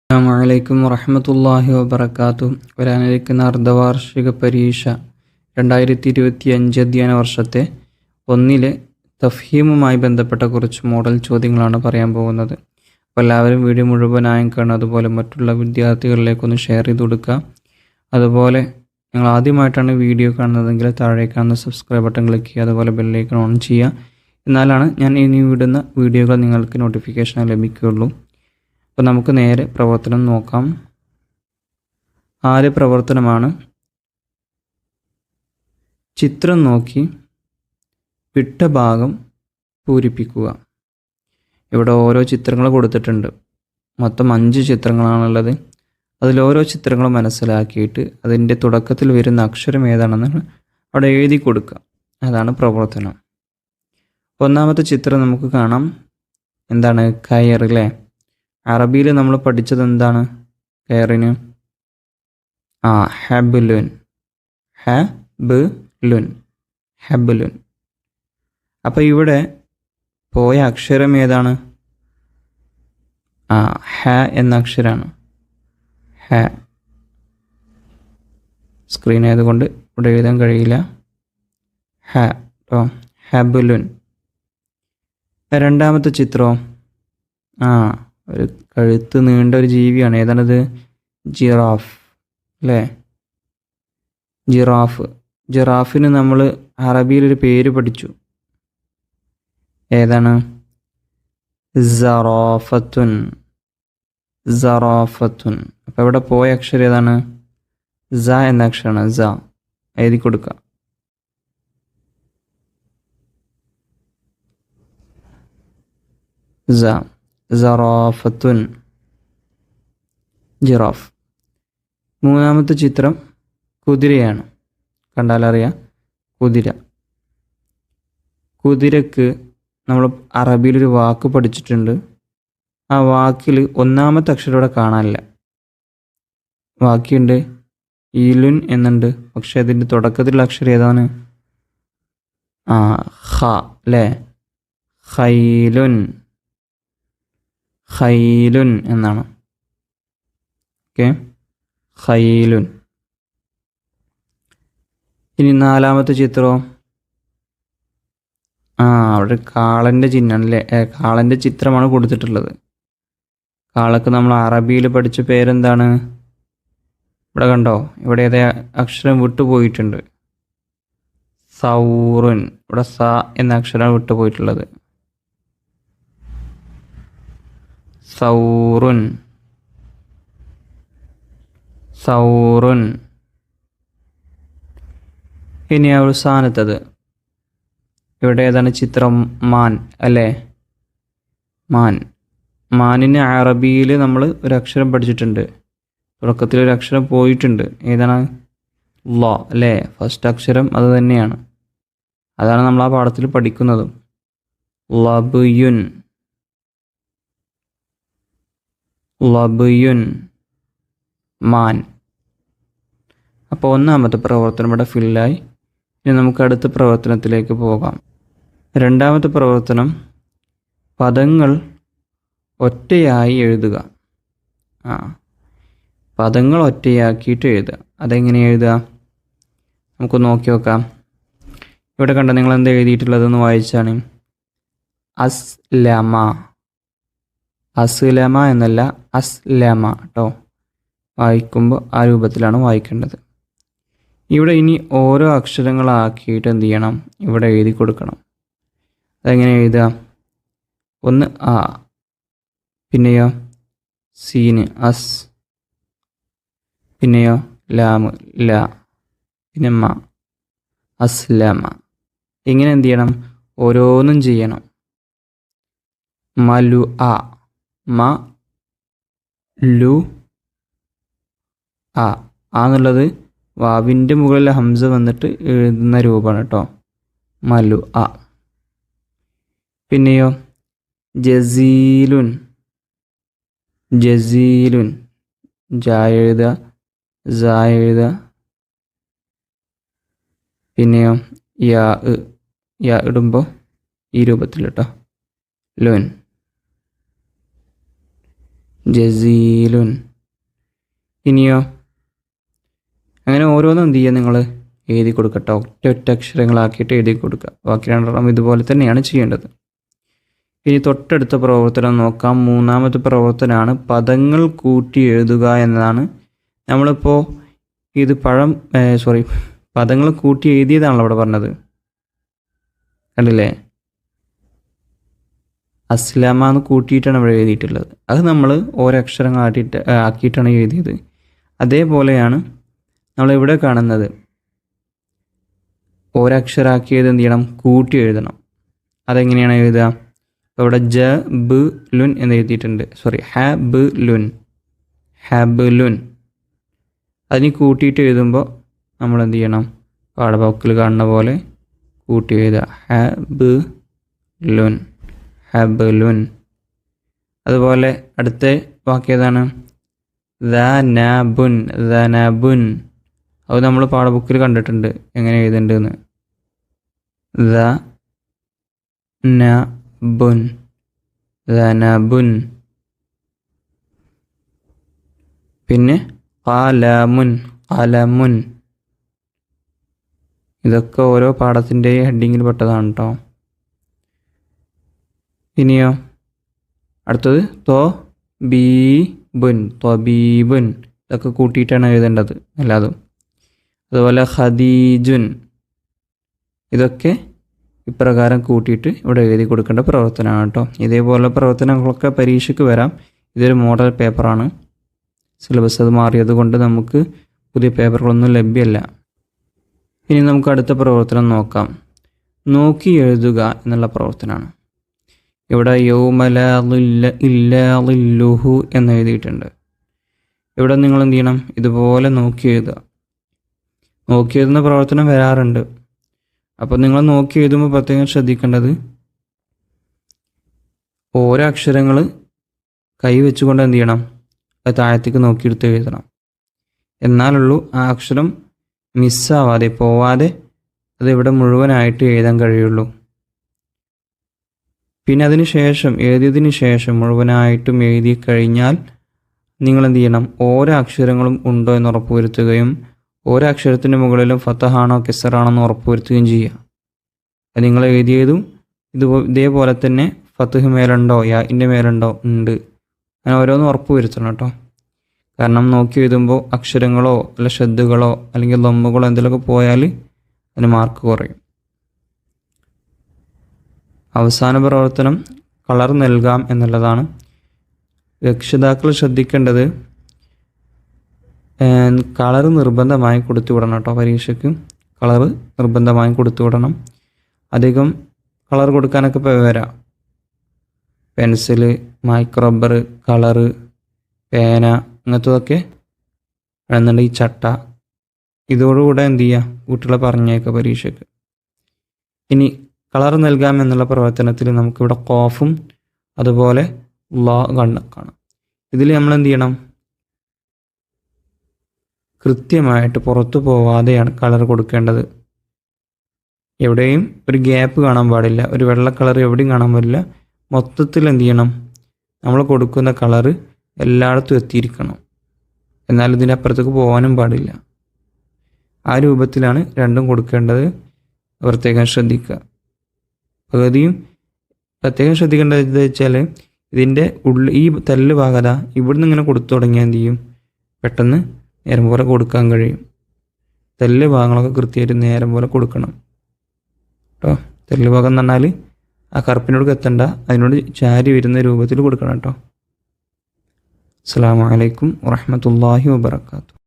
അസ്സലാമു വറഹ്മത്തുള്ളാഹി വബറകാതുഹു. വരാനിരിക്കുന്ന അർദ്ധവാർഷിക പരീക്ഷ 2025 അധ്യയന വർഷത്തെ ഒന്നിലെ തഫ്ഹീമുമായി ബന്ധപ്പെട്ട കുറച്ച് മോഡൽ ചോദ്യങ്ങളാണ് പറയാൻ പോകുന്നത്. അപ്പോൾ എല്ലാവരും വീഡിയോ മുഴുവനായും കാണുക. അതുപോലെ മറ്റുള്ള വിദ്യാർത്ഥികളിലേക്കൊന്ന് ഷെയർ ചെയ്ത് കൊടുക്കുക. അതുപോലെ നിങ്ങൾ ആദ്യമായിട്ടാണ് വീഡിയോ കാണുന്നതെങ്കിൽ താഴെ കാണുന്ന സബ്സ്ക്രൈബ് ബട്ടൺ ക്ലിക്ക് ചെയ്യുക. അതുപോലെ ബെല്ലൈക്കൺ ഓൺ ചെയ്യുക. എന്നാലാണ് ഞാൻ ഇനി വിടുന്ന വീഡിയോകൾ നിങ്ങൾക്ക് നോട്ടിഫിക്കേഷൻ ലഭിക്കുകയുള്ളൂ. അപ്പോൾ നമുക്ക് നേരെ പ്രവർത്തനം നോക്കാം. ആദ്യ പ്രവർത്തനമാണ് ചിത്രം നോക്കി വിട്ട ഭാഗം പൂരിപ്പിക്കുക. ഇവിടെ ഓരോ ചിത്രങ്ങൾ കൊടുത്തിട്ടുണ്ട്. മൊത്തം 5 ചിത്രങ്ങളാണുള്ളത്. അതിലോരോ ചിത്രങ്ങളും മനസ്സിലാക്കിയിട്ട് അതിൻ്റെ തുടക്കത്തിൽ വരുന്ന അക്ഷരം ഏതാണെന്ന് അവിടെ എഴുതി കൊടുക്കുക. അതാണ് പ്രവർത്തനം. ഒന്നാമത്തെ ചിത്രം നമുക്ക് കാണാം. എന്താണ്? കയർ അല്ലേ? അറബിയിൽ നമ്മൾ പഠിച്ചത് എന്താണ് കയറിന്? ഹബ്ലുൻ. ഹബ്ലുൻ. അപ്പോൾ ഇവിടെ പോയ അക്ഷരം ഏതാണ്? ഹ എന്ന അക്ഷരമാണ്. ഹ. സ്ക്രീൻ ആയതുകൊണ്ട് ഇവിടെ എഴുതാൻ കഴിയില്ല. ഹബ്ലുൻ. രണ്ടാമത്തെ ചിത്രം ഒരു കഴുത്ത് നീണ്ട ഒരു ജീവിയാണ്. ഏതാണത്? ജിറാഫ് അല്ലേ? ജിറാഫിന് നമ്മൾ അറബിയിലൊരു പേര് പഠിച്ചു. ഏതാണ്? സറാഫത്തുൻ. അപ്പോൾ ഇവിടെ പോയ അക്ഷരം ഏതാണ്? സ എന്ന അക്ഷരമാണ്. സ എഴുതി കൊടുക്കുക. സറാഫത്തുൻ. ജിറാഫ്. മൂന്നാമത്തെ ചിത്രം കുതിരയാണ്. കണ്ടാലറിയാം, കുതിര. കുതിരക്ക് നമ്മൾ അറബിയിലൊരു വാക്ക് പഠിച്ചിട്ടുണ്ട്. ആ വാക്കിൽ ഒന്നാമത്തെ അക്ഷരം ഇവിടെ കാണാനില്ല. ബാക്കിയുണ്ട് ഈലുൻ എന്നുണ്ട്. പക്ഷെ അതിൻ്റെ തുടക്കത്തിലുള്ള അക്ഷരം ഏതാണ്? ഖ അല്ലേ? ഖൈലുൻ എന്നാണ്. ഓക്കെ, ഖൈലുൻ. ഇനി നാലാമത്തെ ചിത്രം. അവിടെ കാളൻ്റെ ചിഹ്നമാണല്ലേ? കാളൻ്റെ ചിത്രമാണ് കൊടുത്തിട്ടുള്ളത്. കാളക്ക് നമ്മൾ അറബിയിൽ പഠിച്ച പേരെന്താണ്? ഇവിടെ കണ്ടോ? ഇവിടെ ഏതേ അക്ഷരം വിട്ടുപോയിട്ടുണ്ട്. സൗറുൻ. ഇവിടെ സ എന്ന അക്ഷരമാണ് വിട്ടുപോയിട്ടുള്ളത്. സൗറുൻ. ഇനി അവസാനത്തത്. ഇവിടെ ഏതാണ് ചിത്രം? മാൻ അല്ലേ? മാനിന് അറബിയിൽ നമ്മൾ ഒരു അക്ഷരം പഠിച്ചിട്ടുണ്ട്. തുടക്കത്തിൽ ഒരു അക്ഷരം പോയിട്ടുണ്ട്. ഏതാണ്? ല അല്ലേ? ഫസ്റ്റ് അക്ഷരം അത് തന്നെയാണ്. അതാണ് നമ്മൾ ആ പാഠത്തിൽ പഠിക്കുന്നതും. ലബുയുൻ. മാൻ. അപ്പോൾ ഒന്നാമത്തെ പ്രവർത്തനം ഇവിടെ ഫില്ലായി. ഇനി നമുക്ക് അടുത്ത പ്രവർത്തനത്തിലേക്ക് പോകാം. രണ്ടാമത്തെ പ്രവർത്തനം പദങ്ങൾ ഒറ്റയായി എഴുതുക. പദങ്ങൾ ഒറ്റയാക്കിയിട്ട് എഴുതുക. അതെങ്ങനെ എഴുതുക? നമുക്ക് നോക്കി നോക്കാം. ഇവിടെ കണ്ട നിങ്ങൾ എന്താ എഴുതിയിട്ടുള്ളതെന്ന് വായിച്ചാണ്. അസ്ലമ എന്നല്ല, അസ്ലമ കേട്ടോ. വായിക്കുമ്പോൾ ആ രൂപത്തിലാണ് വായിക്കേണ്ടത്. ഇവിടെ ഇനി ഓരോ അക്ഷരങ്ങളാക്കിയിട്ട് എന്ത് ചെയ്യണം? ഇവിടെ എഴുതി കൊടുക്കണം. അതെങ്ങനെ എഴുതുക? ഒന്ന് ആ, പിന്നെയോ സീന് അസ്, പിന്നെയോ ലാമ് ല, പിന്നെ മ അസ്ലമ. ഇങ്ങനെ എന്ത് ചെയ്യണം? ഓരോന്നും ചെയ്യണം. മലു ആ, മ ലു ആ. എന്നുള്ളത് വാവിൻ്റെ മുകളിൽ ഹംസ വന്നിട്ട് എഴുതുന്ന രൂപമാണ് കേട്ടോ. മലു ആ. പിന്നെയോ ജസീലുൻ. ജ എഴുതുക, സ എഴുതുക. പിന്നെയോ യാ ഇടുമ്പോൾ ഈ രൂപത്തിൽ കേട്ടോ. ലുൻ. ജസീലുൻ. ഇനിയോ അങ്ങനെ ഓരോന്നും എന്ത് ചെയ്യുക, നിങ്ങൾ എഴുതി കൊടുക്കട്ടോ. ഒറ്റ അക്ഷരങ്ങളാക്കിയിട്ട് എഴുതി കൊടുക്കുക. ബാക്കി രണ്ടെണ്ണം ഇതുപോലെ തന്നെയാണ് ചെയ്യേണ്ടത്. ഇനി തൊട്ടടുത്ത പ്രവർത്തനം നോക്കാം. മൂന്നാമത്തെ പ്രവർത്തനമാണ് പദങ്ങൾ കൂട്ടി എഴുതുക എന്നതാണ്. നമ്മളിപ്പോൾ ഇത് പദങ്ങൾ കൂട്ടി എഴുതിയതാണല്ലോ ഇവിടെ പറഞ്ഞത്, കണ്ടില്ലേ? അസ്ലാമ എന്ന് കൂട്ടിയിട്ടാണ് ഇവിടെ എഴുതിയിട്ടുള്ളത്. അത് നമ്മൾ ഓരോ ആക്കിയിട്ടാണ് എഴുതിയത്. അതേപോലെയാണ് നമ്മളിവിടെ കാണുന്നത്. ഒരക്ഷരാക്കിയത് എന്ത് ചെയ്യണം, കൂട്ടി എഴുതണം. അതെങ്ങനെയാണ് എഴുതുക? ഇവിടെ ജ ബ് ലുൻ എന്ന് എഴുതിയിട്ടുണ്ട്. ഹാബ് ലുൻ. അതിന് കൂട്ടിയിട്ട് എഴുതുമ്പോൾ നമ്മൾ എന്ത് ചെയ്യണം, പാഠബുക്കിൽ കാണുന്ന പോലെ കൂട്ടി എഴുതുക. ഹാബ് ലുൻ. അതുപോലെ അടുത്ത വാക്യം ഏതാണ്? ദനബുൻ. അത് നമ്മൾ പാഠബുക്കിൽ കണ്ടിട്ടുണ്ട് എങ്ങനെ എഴുതേണ്ടതെന്ന്. ദനബുൻ. പിന്നെ ഖലമുൻ. ഇതൊക്കെ ഓരോ പാഠത്തിൻ്റെയും ഹെഡിങ്ങിൽ പെട്ടതാണ് കേട്ടോ. ഇനിയോ അടുത്തത് ത്വബീബുൻ. ഇതൊക്കെ കൂട്ടിയിട്ടാണ് എഴുതേണ്ടത് എല്ലാതും. അതുപോലെ ഖദീജുൻ. ഇതൊക്കെ ഇപ്രകാരം കൂട്ടിയിട്ട് ഇവിടെ എഴുതി കൊടുക്കേണ്ട പ്രവർത്തനമാണ് കേട്ടോ. ഇതേപോലെ പ്രവർത്തനങ്ങളൊക്കെ പരീക്ഷയ്ക്ക് വരാം. ഇതൊരു മോഡൽ പേപ്പറാണ്. സിലബസ് അത് മാറിയത് കൊണ്ട് നമുക്ക് പുതിയ പേപ്പറുകളൊന്നും ലഭ്യമല്ല. ഇനി നമുക്ക് അടുത്ത പ്രവർത്തനം നോക്കാം. നോക്കി എഴുതുക എന്നുള്ള പ്രവർത്തനമാണ്. ഇവിടെ യൗമ ലാ ളില്ല ഇല്ലാ ളില്ലുഹു എന്ന് എഴുതിയിട്ടുണ്ട്. ഇവിടെ നിങ്ങൾ എന്ത് ചെയ്യണം, ഇതുപോലെ നോക്കി എഴുതുക. നോക്കി എഴുതുന്ന പ്രവർത്തനം വരാറുണ്ട്. അപ്പോൾ നിങ്ങൾ നോക്കി എഴുതുമ്പോൾ പ്രത്യേകം ശ്രദ്ധിക്കേണ്ടത്, ഓരോ അക്ഷരങ്ങൾ കൈ വെച്ചുകൊണ്ട് എന്ത് ചെയ്യണം, അത് താഴത്തേക്ക് നോക്കിയെടുത്ത് എഴുതണം. എന്നാലുള്ളൂ ആ അക്ഷരം മിസ്സാവാതെ പോവാതെ അത് ഇവിടെ മുഴുവനായിട്ട് എഴുതാൻ കഴിയുള്ളൂ. പിന്നെ എഴുതിയതിന് ശേഷം മുഴുവനായിട്ടും എഴുതി കഴിഞ്ഞാൽ നിങ്ങൾ എന്ത് ചെയ്യണം, ഓരോ അക്ഷരങ്ങളും ഉണ്ടോ എന്ന് ഉറപ്പുവരുത്തുകയും ഓരോ അക്ഷരത്തിൻ്റെ മുകളിലും ഫത്തഹാണോ കെസറാണോ എന്ന് ഉറപ്പുവരുത്തുകയും ചെയ്യുക. അത് നിങ്ങൾ എഴുതിയതും ഇതേപോലെ തന്നെ ഫത്തഹ് മേലുണ്ടോ, യാഇൻ്റെ മേലുണ്ടോ, ഉണ്ട്, അങ്ങനെ ഓരോന്നും ഉറപ്പുവരുത്തണം കേട്ടോ. കാരണം നോക്കി എഴുതുമ്പോൾ അക്ഷരങ്ങളോ അല്ല ഷദ്ദുകളോ അല്ലെങ്കിൽ ലമ്മുകളോ എന്തെങ്കിലുമൊക്കെ പോയാൽ അതിന് മാർക്ക് കുറയും. അവസാന പ്രവർത്തനം കളർ നൽകാം എന്നുള്ളതാണ്. രക്ഷിതാക്കൾ ശ്രദ്ധിക്കേണ്ടത്, കളർ നിർബന്ധമായി കൊടുത്തു വിടണം കേട്ടോ. പരീക്ഷയ്ക്ക് കളർ നിർബന്ധമായി കൊടുത്തു വിടണം. അധികം കളർ കൊടുക്കാനൊക്കെ ഇപ്പോൾ വരാം. പെൻസില്, മൈക്രോറബ്ബർ, കളറ്, പേന, അങ്ങനത്തതൊക്കെ വേണമെന്നുണ്ടെങ്കിൽ ചട്ട, ഇതോടുകൂടെ എന്ത് ചെയ്യുക, കുട്ടികളെ പറഞ്ഞേക്കുക പരീക്ഷയ്ക്ക്. ഇനി കളർ നൽകാം എന്നുള്ള പ്രവർത്തനത്തിൽ നമുക്കിവിടെ ഖാഫും അതുപോലെ ലാ കാണാം. ഇതിൽ നമ്മൾ എന്ത് ചെയ്യണം, കൃത്യമായിട്ട് പുറത്തു പോവാതെയാണ് കളർ കൊടുക്കേണ്ടത്. എവിടെയും ഒരു ഗ്യാപ്പ് കാണാൻ പാടില്ല, ഒരു വെള്ള കളർ എവിടെയും കാണാൻ പാടില്ല. മൊത്തത്തിൽ എന്ത് ചെയ്യണം, നമ്മൾ കൊടുക്കുന്ന കളറ് എല്ലായിടത്തും എത്തിയിരിക്കണം. എന്നാൽ ഇതിനപ്പുറത്തേക്ക് പോകാനും പാടില്ല. ആ രൂപത്തിലാണ് രണ്ടും കൊടുക്കേണ്ടത്. പ്രത്യേകം ശ്രദ്ധിക്കുക. പകുതിയും പ്രത്യേകം ശ്രദ്ധിക്കേണ്ടത് എന്താ വെച്ചാൽ, ഇതിൻ്റെ ഈ തല്ല് ഭാഗത ഇവിടുന്ന് ഇങ്ങനെ കൊടുത്തു തുടങ്ങിയാൽ എന്ത് ചെയ്യും, പെട്ടെന്ന് നേരം പോലെ കൊടുക്കാൻ കഴിയും. തെല്ല് ഭാഗങ്ങളൊക്കെ കൃത്യമായിട്ട് നേരം പോലെ കൊടുക്കണം കേട്ടോ. തെല്ല് ഭാഗം എന്ന് പറഞ്ഞാൽ ആ കറുപ്പിനോട് എത്തണ്ട, അതിനോട് ചാരി വരുന്ന രൂപത്തിൽ കൊടുക്കണം കേട്ടോ. അസ്സലാമു അലൈക്കും വറഹ്മത്തുള്ളാഹി വബറകാതുഹു.